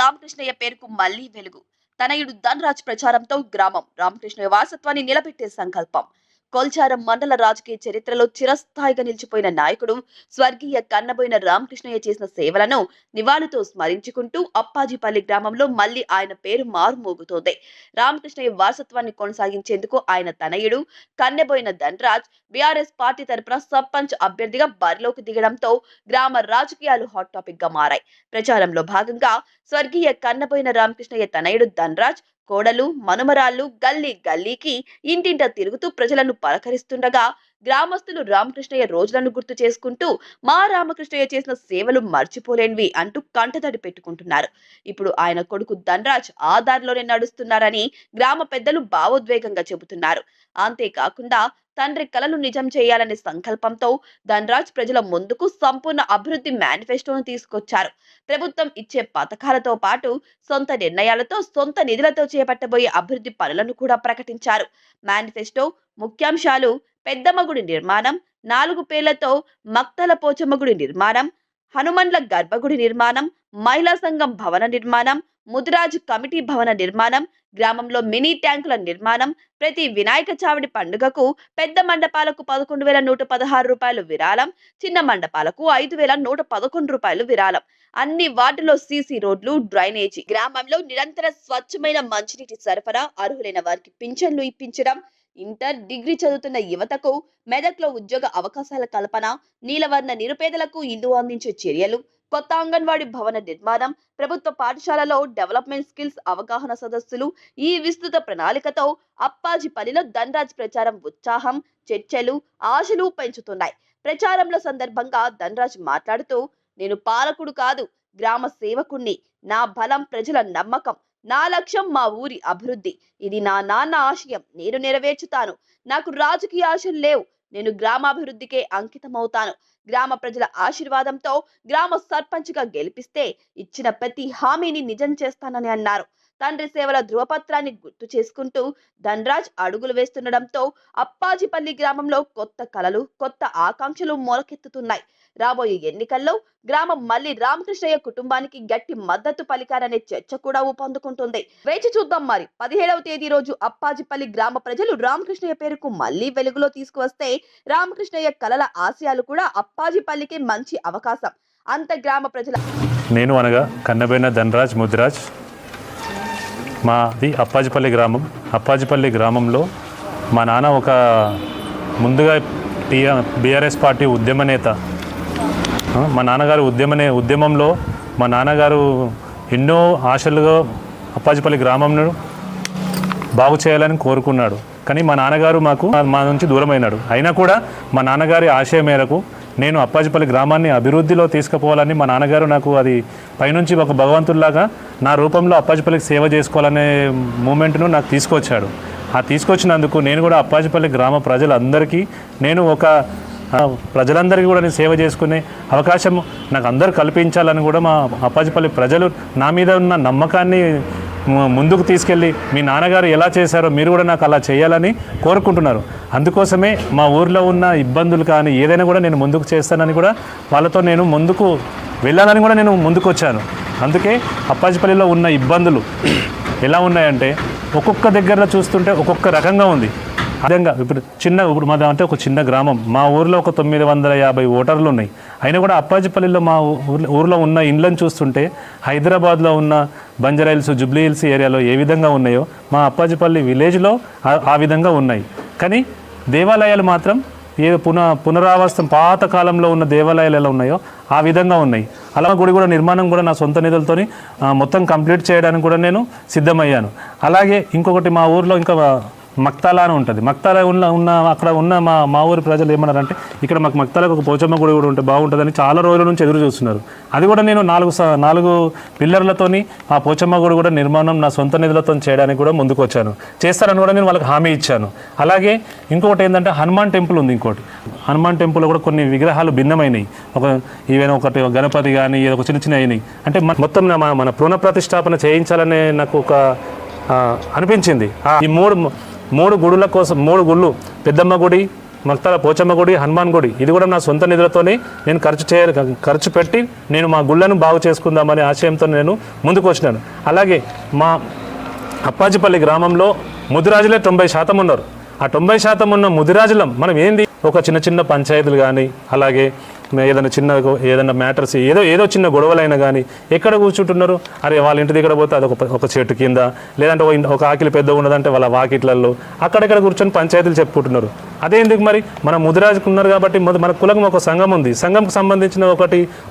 రామకృష్ణయ్య పేరుకు మళ్లీ వెలుగు. తనయుడు ధనరాజ్ ప్రచారంతో గ్రామం రామకృష్ణయ్య వారసత్వాన్ని నిలబెట్టే సంకల్పం. కొల్చారం మండల రాజకీయ చరిత్రలో చిరస్థాయిగా నిలిచిపోయిన నాయకుడు స్వర్గీయ కన్నబోయిన రామకృష్ణయ్య చేసిన సేవలను నివాళితో స్మరించుకుంటూ అప్పాజిపల్లి గ్రామంలో మళ్లీ ఆయన పేరు మారుమోగుతోంది. రామకృష్ణయ్య వారసత్వాన్ని కొనసాగించేందుకు ఆయన తనయుడు కన్నెబోయిన ధనరాజ్ బీఆర్ఎస్ పార్టీ తరపున సర్పంచ్ అభ్యర్థిగా బరిలోకి దిగడంతో గ్రామ రాజకీయాలు హాట్ టాపిక్ గా మారాయి. ప్రచారంలో భాగంగా స్వర్గీయ కన్నబోయిన రామకృష్ణయ్య తనయుడు ధనరాజ్ కోడలు మనుమరాళ్లు గల్లీ గల్లీకి ఇంటింట తిరుగుతూ ప్రజలను పలకరిస్తుండగా గ్రామస్తులు రామకృష్ణయ్య రోజులను గుర్తు చేసుకుంటూ మా రామకృష్ణయ్య చేసిన సేవలు మర్చిపోలేనివి అంటూ కంటతడి పెట్టుకుంటున్నారు. ఇప్పుడు ఆయన కొడుకు ధనరాజ్ ఆ దారిలోనే నడుస్తున్నారని గ్రామ పెద్దలు భావోద్వేగంగా చెబుతున్నారు. అంతేకాకుండా తండ్రి కలలు నిజం చేయాలనే సంకల్పంతో ధనరాజ్ ప్రజల ముందుకు సంపూర్ణ అభివృద్ధి మేనిఫెస్టోను తీసుకొచ్చారు. ప్రభుత్వం ఇచ్చే పథకాలతో పాటు సొంత నిర్ణయాలతో సొంత నిధులతో చేపట్టబోయే అభివృద్ధి పనులను కూడా ప్రకటించారు. మేనిఫెస్టో ముఖ్యాంశాలు: పెద్దమ్మ గుడి నిర్మాణం, 4 పేర్లతో మక్తల పోచమ్మ గుడి నిర్మాణం, హనుమండ్ల గర్భగుడి నిర్మాణం, మహిళా సంఘం భవన నిర్మాణం, ముదిరాజ్ కమిటీ భవన నిర్మాణం, గ్రామంలో మినీ ట్యాంకుల నిర్మాణం, ప్రతి వినాయక చావిడి పండుగకు పెద్ద మండపాలకు 11,116 రూపాయలు విరాళం, చిన్న మండపాలకు 5,111 రూపాయలు విరాళం, అన్ని వార్డులో సీసీ రోడ్లు, డ్రైనేజీ, గ్రామంలో నిరంతర స్వచ్ఛమైన మంచినీటి సరఫరా, అర్హులైన వారికి పింఛన్లు ఇప్పించడం, ఇంటర్, డిగ్రీ చదువుతున్న యువతకు మెదక్లో ఉద్యోగ అవకాశాల కల్పన, నీలవర్ణ నిరుపేదలకు ఇల్లు అందించే చర్యలు, కొత్త అంగన్వాడీ భవన నిర్మాణం, ప్రభుత్వ పాఠశాలలో డెవలప్మెంట్ స్కిల్స్ అవగాహన సదస్సులు. ఈ విస్తృత ప్రణాళికతో అప్పాజిపల్లిలో ధనరాజ్ ప్రచారం ఉత్సాహం, చర్చలు, ఆశలు పెంచుతున్నాయి. ప్రచారంలో సందర్భంగా ధనరాజ్ మాట్లాడుతూ, నేను పాలకుడు కాదు, గ్రామ సేవకుణ్ణి. నా బలం ప్రజల నమ్మకం. నా లక్ష్యం మా ఊరి అభివృద్ధి. ఇది నా నాన్న ఆశయం. నేను నెరవేర్చుతాను. నాకు రాజకీయ ఆశలు లేవు. నేను గ్రామాభివృద్ధికే అంకితమవుతాను. గ్రామ ప్రజల ఆశీర్వాదంతో గ్రామ సర్పంచ్గా గెలిపిస్తే ఇచ్చిన ప్రతి హామీని నిజం చేస్తానని అన్నారు. తండ్రి సేవల ధృవపత్రాన్ని గుర్తు చేసుకుంటూ ధనరాజ్ అడుగులు వేస్తుండడంతో అప్పాజిపల్లి గ్రామంలో కొత్త కలలు, కొత్త ఆకాంక్షలు మొలకెత్తుతున్నాయి. రాబోయే ఎన్నికల్లో గ్రామం మళ్లీ రామకృష్ణయ్య కుటుంబానికి గట్టి మద్దతు పలికారనే చర్చ కూడా ఊపందుకుంటుంది. వేచి చూద్దాం మరి. 17వ తేదీ రోజు అప్పాజిపల్లి గ్రామ ప్రజలు రామకృష్ణయ్య పేరుకు మళ్లీ వెలుగులో తీసుకువస్తే రామకృష్ణయ్య కలల ఆశయాలు కూడా అప్పాజిపల్లికి మంచి అవకాశం. అంత గ్రామ ప్రజల నేను అనగా కన్నబోయిన ధనరాజ్ ముదిరాజ్. మాది అప్పాజిపల్లి గ్రామం. అప్పాజిపల్లి గ్రామంలో మా నాన్న ఒక ముందుగా బీఆర్ఎస్ పార్టీ ఉద్యమ నేత. మా నాన్నగారు ఉద్యమంలో మా నాన్నగారు ఎన్నో ఆశలుగా అప్పాజిపల్లి గ్రామంను బాగు చేయాలని కోరుకున్నాడు. కానీ మా నాన్నగారు మా నుంచి దూరమైనాడు. అయినా కూడా మా నాన్నగారి ఆశయం మేరకు నేను అప్పాజిపల్లి గ్రామాన్ని అభివృద్ధిలో తీసుకుపోవాలని మా నాన్నగారు నాకు అది పైనుంచి ఒక భగవంతుడిలాగా నా రూపంలో అప్పాజిపల్లికి సేవ చేసుకోవాలనే మూమెంట్ను నాకు తీసుకొచ్చాడు. ఆ తీసుకొచ్చినందుకు నేను కూడా అప్పాజిపల్లి గ్రామ ప్రజలందరికీ నేను ప్రజలందరికీ కూడా నేను సేవ చేసుకునే అవకాశం నాకు అందరూ కల్పించాలని కూడా మా అప్పాజిపల్లి ప్రజలు నా మీద ఉన్న నమ్మకాన్ని ముందుకు తీసుకెళ్ళి మీ నాన్నగారు ఎలా చేశారో మీరు కూడా నాకు అలా చేయాలని కోరుకుంటున్నారు. అందుకోసమే మా ఊర్లో ఉన్న ఇబ్బందులు కానీ ఏదైనా కూడా నేను ముందుకు చేస్తానని కూడా వాళ్ళతో నేను ముందుకు వెళ్ళాలని కూడా నేను ముందుకు వచ్చాను. అందుకే అప్పాజిపల్లిలో ఉన్న ఇబ్బందులు ఎలా ఉన్నాయంటే ఒక్కొక్క దగ్గర చూస్తుంటే ఒక్కొక్క రకంగా ఉంది. విధంగా ఇప్పుడు మాది అంటే ఒక చిన్న గ్రామం. మా ఊర్లో ఒక 950 ఓటర్లు ఉన్నాయి. అయినా కూడా అప్పాజిపల్లిలో మా ఊర్లో ఉన్న ఇండ్లను చూస్తుంటే హైదరాబాద్లో ఉన్న బంజారా హిల్స్, జుబ్లీ హిల్స్ ఏరియాలో ఏ విధంగా ఉన్నాయో మా అప్పాజిపల్లి విలేజ్లో ఆ విధంగా ఉన్నాయి. కానీ దేవాలయాలు మాత్రం పునరావాసం పాత కాలంలో ఉన్న దేవాలయాలు ఎలా ఉన్నాయో ఆ విధంగా ఉన్నాయి. అలా గుడి కూడా నిర్మాణం కూడా నా సొంత నిధులతో మొత్తం కంప్లీట్ చేయడానికి కూడా నేను సిద్ధమయ్యాను. అలాగే ఇంకొకటి మా ఊర్లో ఇంకా మక్తాల అని ఉంటుంది. మక్తాల ఉన్న అక్కడ ఉన్న మా ఊరి ప్రజలు ఏమన్నారంటే ఇక్కడ మాకు మక్తాలకు ఒక పోచమ్మ గుడి కూడా ఉంటే బాగుంటుందని చాలా రోజుల నుంచి ఎదురు చూస్తున్నారు. అది కూడా నేను 4 పిల్లర్లతోని ఆ పోచమ్మ గుడి కూడా నిర్మాణం నా సొంత నిధులతో చేయడానికి కూడా ముందుకు వచ్చాను. చేస్తారని కూడా నేను వాళ్ళకి హామీ ఇచ్చాను. అలాగే ఇంకొకటి ఏంటంటే హనుమాన్ టెంపుల్ ఉంది. ఇంకోటి హనుమాన్ టెంపుల్లో కూడా కొన్ని విగ్రహాలు భిన్నమైనవి. ఈవెన్ ఒకటి గణపతి కానీ ఒక చిన్న అయినాయి. అంటే మొత్తం మన పునఃప్రతిష్టాపన చేయించాలనే నాకు ఒక అనిపించింది. ఈ మూడు గుడుల కోసం 3 గుళ్ళు, పెద్దమ్మ గుడి, మక్తల పోచమ్మ గుడి, హనుమాన్ గుడి, ఇది కూడా నా సొంత నిధులతోనే నేను ఖర్చు పెట్టి నేను మా గుళ్ళను బాగు చేసుకుందామనే ఆశయంతో నేను ముందుకు వచ్చినాను. అలాగే మా అప్పాజిపల్లి గ్రామంలో ముదిరాజులే 90% ఉన్నారు. ఆ 90% ఉన్న ముదిరాజులం మనం ఏంది ఒక చిన్న చిన్న పంచాయతీలు కానీ, అలాగే ఏదైనా మ్యాటర్స్ ఏదో చిన్న గొడవలైనా కానీ ఎక్కడ కూర్చుంటున్నారు? అరే వాళ్ళ ఇంటి దగ్గర పోతే అది ఒక చెట్టు కింద, లేదంటే ఒక ఆకిలి పెద్ద ఉన్నదంటే వాళ్ళ వాకిట్లలో అక్కడెక్కడ కూర్చొని పంచాయతీలు చెప్పుకుంటున్నారు. అదే ఎందుకు మరి? మన ముదిరాజుకు ఉన్నారు కాబట్టి మన కులం ఒక సంఘం ఉంది. సంఘంకు సంబంధించిన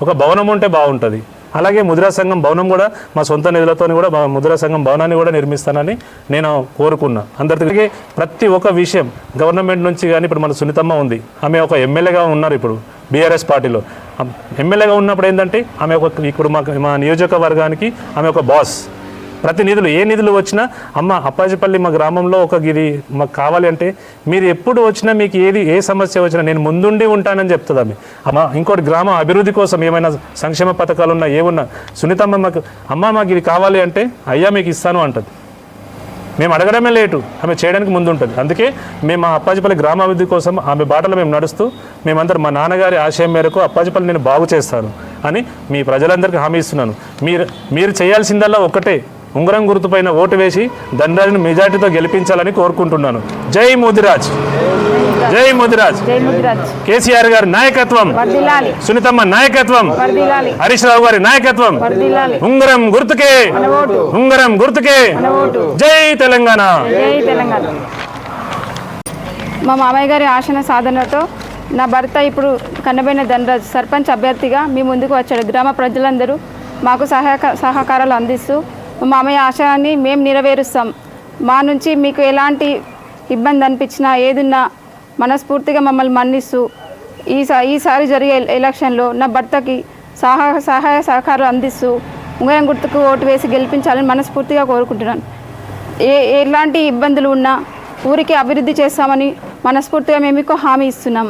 ఒక భవనం ఉంటే బాగుంటుంది. అలాగే ముదిరా సంఘం భవనం కూడా మా సొంత నిధులతో కూడా ముదిరా సంఘం భవనాన్ని కూడా నిర్మిస్తానని నేను కోరుకున్నా. అందరికీ ప్రతి ఒక్క విషయం గవర్నమెంట్ నుంచి కానీ, ఇప్పుడు మన సునీతమ్మ ఉంది, ఆమె ఒక ఎమ్మెల్యేగా ఉన్నారు ఇప్పుడు బీఆర్ఎస్ పార్టీలో. ఎమ్మెల్యేగా ఉన్నప్పుడు ఏంటంటే ఆమె ఇప్పుడు మా నియోజకవర్గానికి ఆమె ఒక బాస్. ప్రతి నిధులు ఏ నిధులు వచ్చినా అమ్మ అప్పాజిపల్లి మా గ్రామంలో ఇది మాకు కావాలి అంటే మీరు ఎప్పుడు వచ్చినా మీకు ఏ సమస్య వచ్చినా నేను ముందుండి ఉంటానని చెప్తుంది ఆమె. అమ్మ ఇంకోటి గ్రామ అభివృద్ధి కోసం ఏమైనా సంక్షేమ పథకాలు ఉన్నా ఏమున్నా సునీతమ్మ మాకు ఇది కావాలి అంటే అయ్యా మీకు ఇస్తాను అంటుంది. మేము అడగడమే లేటు, ఆమె చేయడానికి ముందు ఉంటుంది. అందుకే మేము మా అప్పాజిపల్లి గ్రామాభివృద్ధి కోసం ఆమె బాటలో మేము నడుస్తూ మేమందరం మా నాన్నగారి ఆశయం మేరకు అప్పాజిపల్లి నేను బాగు చేస్తాను అని మీ ప్రజలందరికీ హామీ ఇస్తున్నాను. మీరు చేయాల్సిందల్లా ఒక్కటే, ఉంగరం గుర్తుపైన ఓటు వేసి ధనరాజును మెజార్టీతో గెలిపించాలని కోరుకుంటున్నాను. జై ముదిరాజ్, జై ముదిరాజ్. కేసీఆర్ గారి నాయకత్వం, సునీతమ్మ నాయకత్వం, హరీష్ రావు గారి నాయకత్వం, ఉంగరం గుర్తుకే, ఉంగరం గుర్తుకే. జై తెలంగాణ. మా మామయ్య గారి ఆశన సాధనతో నా భర్త ఇప్పుడు కన్నబైన ధనరాజ్ సర్పంచ్ అభ్యర్థిగా మీ ముందుకు వచ్చాడు. గ్రామ ప్రజలందరూ మాకు సహకారాలు అందిస్తూ మా మామయ్య ఆశయాన్ని మేము నెరవేరుస్తాం. మా నుంచి మీకు ఎలాంటి ఇబ్బంది అనిపించినా ఏదున్నా మనస్ఫూర్తిగా మమ్మల్ని మన్నిస్తూ ఈసారి జరిగే ఎలక్షన్లో నా భర్తకి సహాయ సహకారాలు అందిస్తూ ఉంగరం గుర్తుకు ఓటు వేసి గెలిపించాలని మనస్ఫూర్తిగా కోరుకుంటున్నాను. ఎలాంటి ఇబ్బందులు ఉన్నా ఊరికి అభివృద్ధి చేస్తామని మనస్ఫూర్తిగా మేము మీకు హామీ ఇస్తున్నాం.